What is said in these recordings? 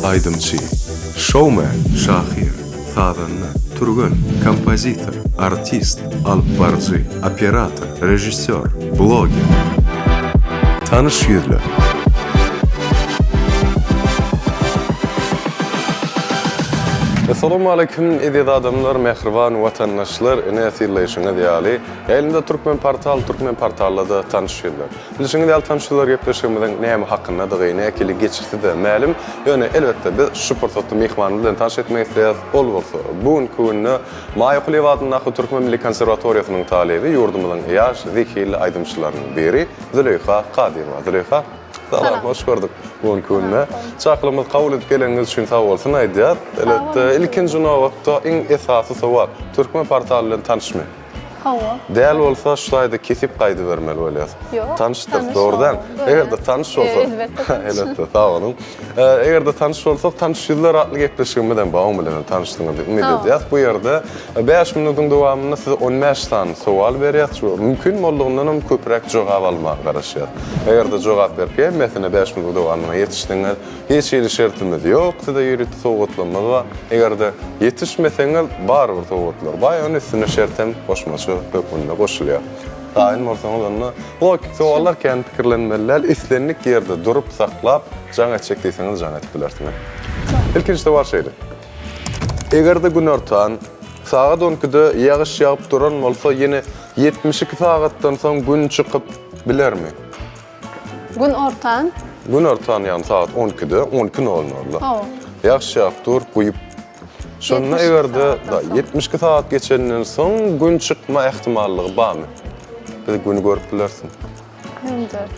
Aydımçı, showman, şahir, sazanlı, turgun, kompozitor, artist, alpbarcı, operator, rejissör, blogger. Tanış yüzler. Assalamu alaikum aziz adamlar, mehriban vatandaşlar, nesilleşiniz ýaly. Elimde Türkmen portallarda tanışýarlar. Bilişiňiz ýaly tanışýarlar ýepleşigimizden näme hakynda da gyny ekili geçirdi de ma'lum. Ýöne elbetde biz şu portatda mehmanymyz bilen tanış etmek isleýär. Ol bolsa, bugun kunni Maýyk Lewatynyň Türkmen Milli Konserwatoriýasynyň talebi ýurdumyzyň ýaş, zekili aýdymçylarynyň biri Züleyha Kadirova. Züleyha, salam, hoş gördük. Bugün kunni. Çaqlymyz kabul edip geleniňiz üçin sag bolsun aýdýar. Elbetde ilkinji nowatda iň esasy sowal Türkmen portaly bilen tanışmak. Hawa. Däl bolsa şuýda kesip gaýdy bermeli bolýar. Tanışdyk doğrudan. Egerde tanış bolsak, elbetde, sag olun. Egerde tanış bolsak, tanışýarlar atly gepleşigimden bagyň bilen tanışdyňyzy umid edýär. Bu ýerde 5 minutyň dowamynda size 15 tane sowal berýär. Şu mümkin boldugyndan hem köprek jogap almagy garaşýar. Egerde jogap berip, mesene 5 minut dowamyna ýetişdiňiz, hiç ýeri şertimiz ýok, size ýürüti sowgatlanmagy bar. Egerde ýetişmeseňiz barbyr sowgatlar. Baý ony üstüne şertem goşmaçy hökmünde goşulýar. Daýym bolsaňyz onda logik sowallar kän pikirlenmeliler, islenlik ýerde durup saklap, jaňa çekdiňiz jaňa etip bilersiňiz. Ilkinji bar şeýle. Egerde gün ortan saat 12-de ýagyş ýagyp duran bolsa, ýene 72 sagatdan soň gün çykyp bilermi? Gün ortan? Gün ortan ýani saat 12-de, 12:00-da. Hawa. Ýagyş ýagyp dur, guýup şonda egerde 72 saat geçenden soň gün çykma ähtimallygy barmy? Bir güni görüp bilersin. 24.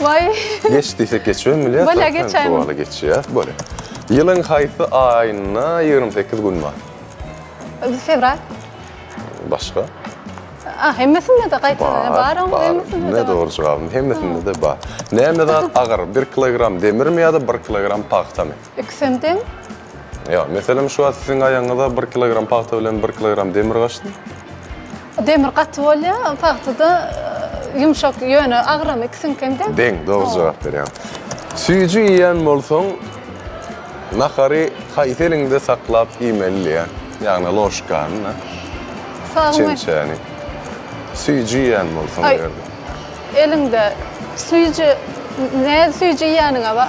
Vay. Geçdiyse geçmeli. Böyle geçeyim. Böyle geçýär. Böyle. Ýylyň haýsy aýyna 28 gün bar. Fevral. Başga? Hemmesinde de gaýtana barım, hemmesinde de. Ne doğru jogap? Hemmesinde de bar. Näme zat agar 1 kilogram demirmi ýa-da 1 kilogram paxtamy? Ikisem Ya, mesela şu an sizin ayağınızda 1 kilogram paxta bilen 1 kilogram demir kaçtı? Demir katı bolýar, paxtada yumşak ýöne agram ikisem kemde. Deň, doğru jogap berýär. Süýjü ýen bolsaň, nahary haýtelingde saklap ýemelli, ýagny loşkany, çemçäni. Süýjü ýen bolsaň ýerde. Elinde süýjü, näde süýjü ýanyňa ba?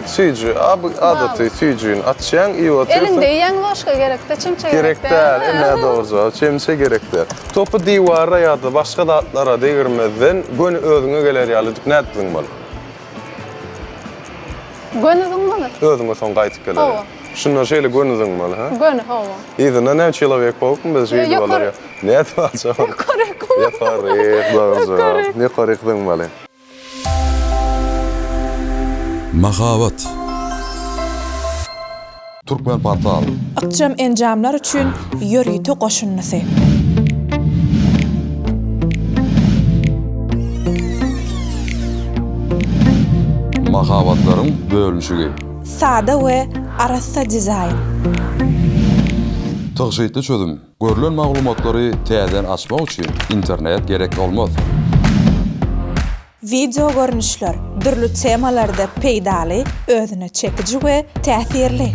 Süýjü, adaty süýjüni atýan, ýa-da elinde ýan loşka gerekde, çemçe gerekde. Gerekde, doğru jogap, çemçe gerekde. Topu diwara ýa-da başga datlara degirmezden gün özüňe geler ýaly näetdiň bol. Gönüzüň bol. Özüňe soň gaýtyp geler. Şunda şeýle gönüzüň bol, ha? Gönü, hawa. Ýa-da näme çylawek bolupmy biz ýygy bolar ýa. Näet bolsa? Korek. Ýa-da doğru jogap. Ne korekdiň bol? Mahavat Türkmen portal Akşam enjamlar üçün ýörüýte goşunnysy. Mahavatlaryň bölünşigi. Sada we arassa dizayn. Tygşytly çözüm. Görülen maglumatlary täzeden açmak üçin internet gerek bolmaz. Video görnüşler dürlü temalarda peýdaly, özüne çekici we täsirli.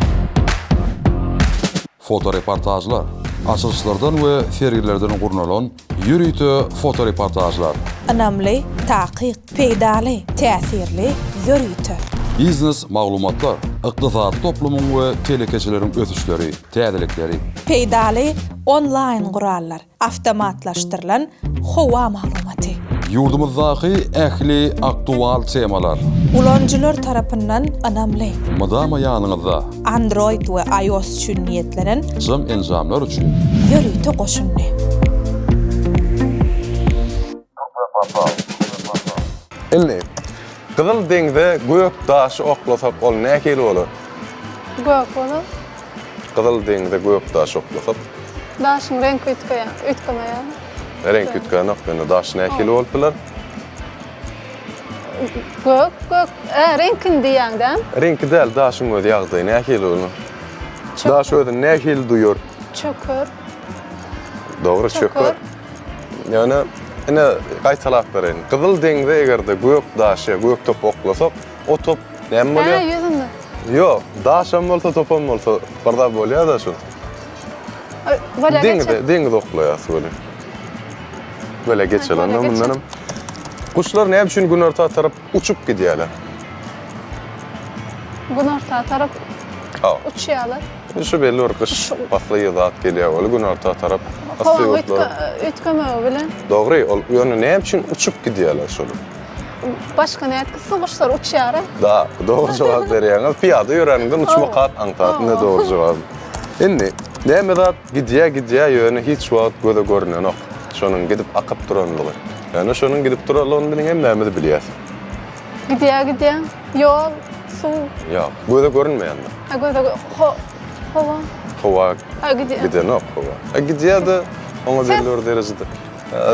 Fotoreportajlar, açılışlardan we sergilerden gurnalan ýürüýte fotoreportajlar. Anamly, takyk, peýdaly, täsirli ýörüýte. Biznes maglumatlar, ykdysady toplumyň we telekeçileriň ösüşleri, täzelikleri. Peýdaly online gurallar, awtomatlaşdyrylan howa maglumaty. Yurdumuzdaky ähli aktual temalar. Ulanjylar tarapyndan anamly. Madama ýanyňyzda Android we iOS üçin niýetlenen jam enjamlar üçin ýörüýte goşunny. Elne. Gyzyl deňde göýük daşy oklasak ol näkeli bolar? Göýük bolar. Gyzyl deňde göýük daşy oklasak. Daşyň rengi ütkäýär. Renk ütkäýän okdyny daş näkeli bolupdylar? Göýük, renkini diýäňden. Renki däl, daşyň özi ýagdy, näkeli bolar? Daş özi näkeli duýur? Çökür. Doğru, çökür. Yani ine gaýtalap berýän. Gyzyl deňde egerde gök daşy, gök top oklasak, o top näme bolýar? Yüzünde. Yo, daşam bolsa topam bolsa barda bolýar da şu. Böyle Deňde oklaýas böyle. Böyle geçelen böyle bundan. Kuşlar näme üçin gün orta tarap uçup gidýärler? Gün orta taraf Ha. uçýarlar. Şu belli bir kış basly zat gelýär, ol gün orta tarap. Hawa ütköme bilen Dogry, ol ýöne näme üçin uçup gidýärler şol. başga näetgisi kuşlar uçýar. Da, doğru cevap berýäňiz. Piyada ýörenigden uçmakat aňtat, ne doğru cevap. Indi, näme zat gidýär ýöne hiç wagt göze görnen ok. Şonuň gidip akyp duranlygy. Ýani şonuň gidip duranlygyny bilen hem näme bilýär. Gidýär. Yol, su. Ýa, göze görünmeýär. Ha göze hava. Howa Ha gidýär. giden ok howa. Gidýär da oňa belli derejede.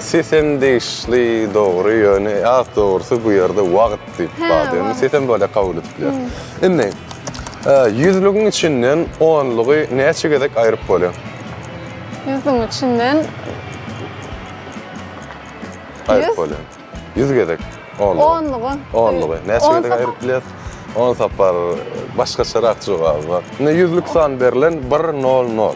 Sesen değişli doğru ýöne, az doğrusu bu ýerde wagt diýip baýdy. Sesen böyle kabul edilýär. Indi, yüzlüğün içinden onluğu näçe gedek aýryp bolýar? Yüzüň içinden Aýryp bolýar. Yüz gedek onluğu. Onluğu. Näçe gedek aýryp bilýär? 10 sapar başgaçarak jogaby bar. Ne yüzlük san berilen 1-0-0.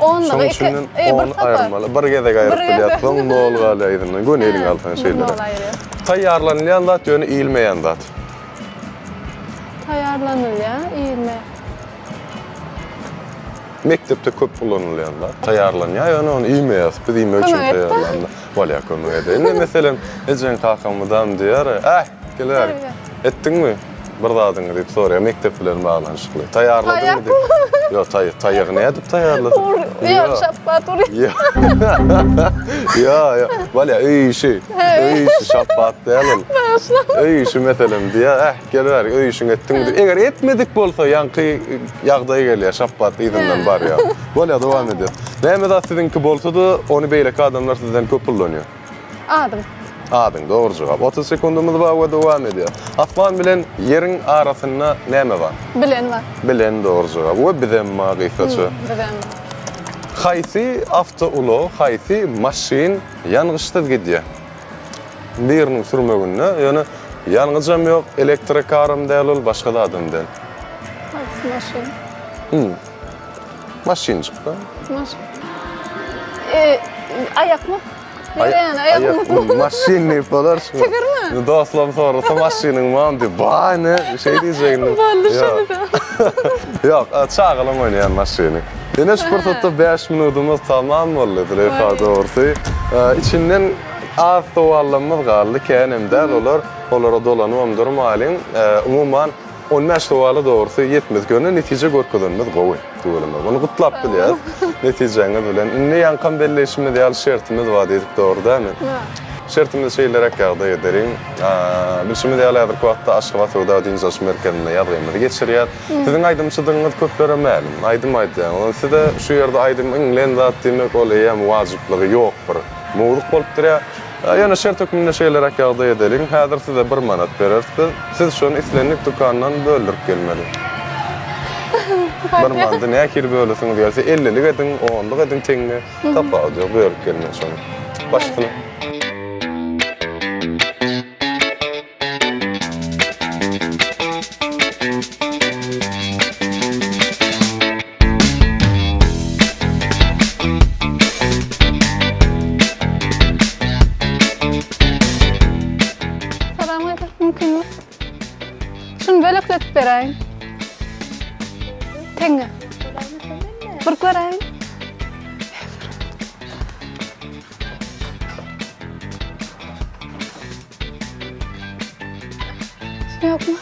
Onluğu iki, 10 ayrılmalı. Bir gedek ayrıp bilýär. Soň 0 galýaýdyň. Göneliň altan şeýler. Taýýarlanýan zat ýöne iýilmeýän zat. Taýýarlanylýar, iýilme. Mektepde köp kullanylýan zat. Taýýarlanýar ýöne onu iýilmeýär. Biz iýilmek üçin taýýarlanýar. Bolýar kömek eder. Indi meselem, ejen kakamydan diýär, geler. Etdiňmi? Bir zadyňy diýip soraýar, mektep bilen baglanyşykly. Taýýarladyňmy diýip. Yo, taýýar näme diýip taýýarlady? Yo, şapbat ury. Ya. Bolýar, işi şapbat diýelim. Işi meselem diýär, geler, işiň etdiňmi? Eger etmedik bolsa, ýanky ýagdaý gelýär, şapbat ýygynyň bar ýa. Bolýar, dowam edýär. Näme zat siziňki bolsa-da, onu beýleki adamlar sizden köp kullanýar. Adın, doğru cevap. 30 sekundumuz var ve devam ediyor. Asman bilen yerin arasında näme var? Bilen var. Bilen doğru cevap. Ve bilen ma gıysaçı. Bilen. Haýsy avtoulo, haýsy maşin ýangyşda gidýär? Biriniň sürmeginde, ýöne ýalňyzam ýok, elektrik arym däl, başga da adam däl. Maşin. Maşinçykda. Maşin. Ayakmı? Ayakmı? Maşin bolar şu. Tigirmi? Dostlarım sorasa maşiniň mam diýip, "Ba ne?" şey diýjegin. Yok, çağılan oynayan maşini. Yine şu fırsatda 5 minutumuz tamam oldu. Telefon doğrusu. İçinden az soğallamız kaldı. Kenimde olara dolanıyorum durmalıyım. Umuman 15 soğalı doğrusu yetmez. Gönül netice görküdünümüz qoğuy. Bunu kutlap biliyaz. Neticeni bilen. Ne yankan belleşimde deyal şertimiz var dedik doğru değil mi? Şertimiz şeylere kağıda ederim. Bilşimi deyal edir kuvatta Aşgabat Söwda Dinjaş Merkezinde ýadgymy geçirýär. Sizin aýdymçylygyňyz köplere ma'lum. Aýdym. Sizde şu ýerde aýdym inglen zat demek ol ýa wajyplygy ýokdur. Mowluk bolup durýar. Ýa-ni şert hökmünde şeylere kağıda edelim. Häzir size 1 manat berersiz. Siz şonu islenlik dukandan böldürüp gelmeli. 1 manatda nähir bölesiňiz gelse 50lik edin, 10lik edin teňne tapady ýok, bölüp gelmeli şonu. Başladyk. Şunu bölekletip berayın. Tenge. Bir görayın. Şey yapma.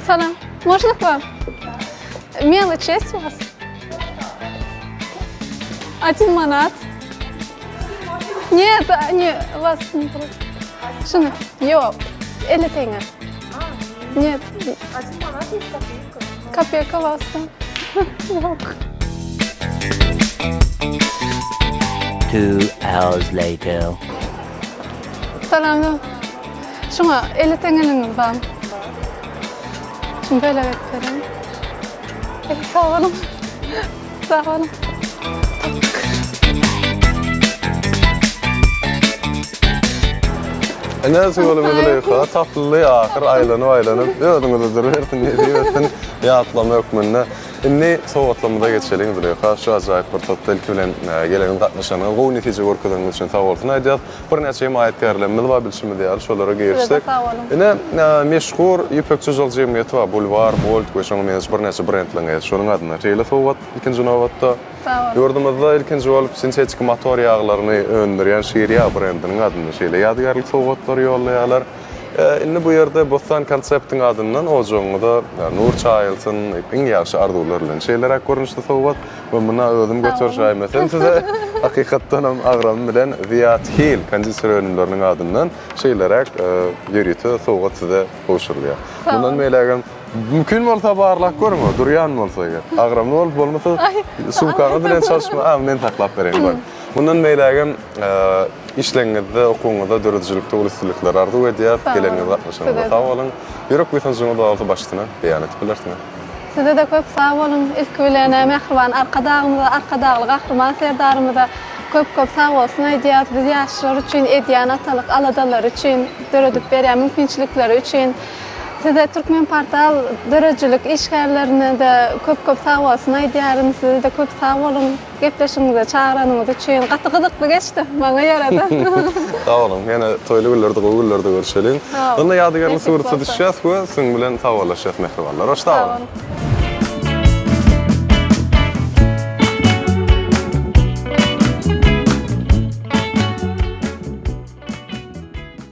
Salam. Можно к вам? Мелочь есть у вас? 1 манат. Нет, не, вас не против. Шunu, yok, 50 tenge. Нет. 1 manat 100 копейка. Копейка varsa. Yok. 2 hours later. Salam. Şuna 50 tengenin var. Şunu böyle beklerim. Sağ olun. Sağ olun. Näze bolum edilýär, tatlyly ahir aýlanyp ödüňizde durýarsyň, ýerden ýatlama ökmünde. Inni sowatlamada geçelim edilýär. Şu ajaýyp bir topdalky bilen gelen gatnaşanyň gowy netije görkezdiňiz üçin sag bolsun. Aýdýar, bir näçe maýatgarlarymyz bar bilşimi diýär, şolara girişdik. Ine meşhur ýüpek sözel jemgyýeti bar, Bulvar, Bolt, goşaňy mens bir näçe brendlerler. Şonuň adyna Reýle sowat, ikinji nowatda ýurdumyzda ilkinji bolup sintetik motor ýağlaryny öndürýän Şeria brendiniň adyny şeýle ýadgarlyk sowatlar ýollaýarlar. Inni bu ýerde bostan konseptiň adyndan ojoňyda nur çaýylsyn, iň ýaşy arzuwlar bilen şeýler görnüşde sowat. Bu muna özüm götürjäýim. Sen size hakykatdan hem agram bilen Ziyat Hil kondisörleriniň adyndan şeýler ýörüýte sowat size goşurýar. Bundan meýlegem mümkün bolsa barlak görme, durýan bolsa eger. Agramly bolup bolmasa suwkagy bilen çalışma, men taklap bereyim bar. Bundan meýlegem işleňizde, okuňyzda döredijilikde ulusçuluklar arzu edýär, geleniniz gatnaşanyňyza sag bolun. Ýörek biýsanjyňyz da başdyna beýan etip bilersiňiz. Size de köp sağ olun. İlk bilene mehriban arkadagly gahrman serdarymyza köp sağ olsun aýdýar. Biz ýaşlar üçin edýän atalyk aladalar üçin, döredip berýän mümkinçilikleri üçin. Size Türkmen Portal döredijilik işgärlerini de köp sağ olsun aýdýarym. Size de köp sağ olun. Gepleşimize çağıranyňyz üçin gaty-gyzykly geçdi. Maňa ýarady. Sağ olun. Ýene toýly günlerde, gowy günlerde görüşelim. Onda ýadygarly suwrata düşýäs, siň bilen sag bolaşýas mehribanlar. Hoş sağ olun.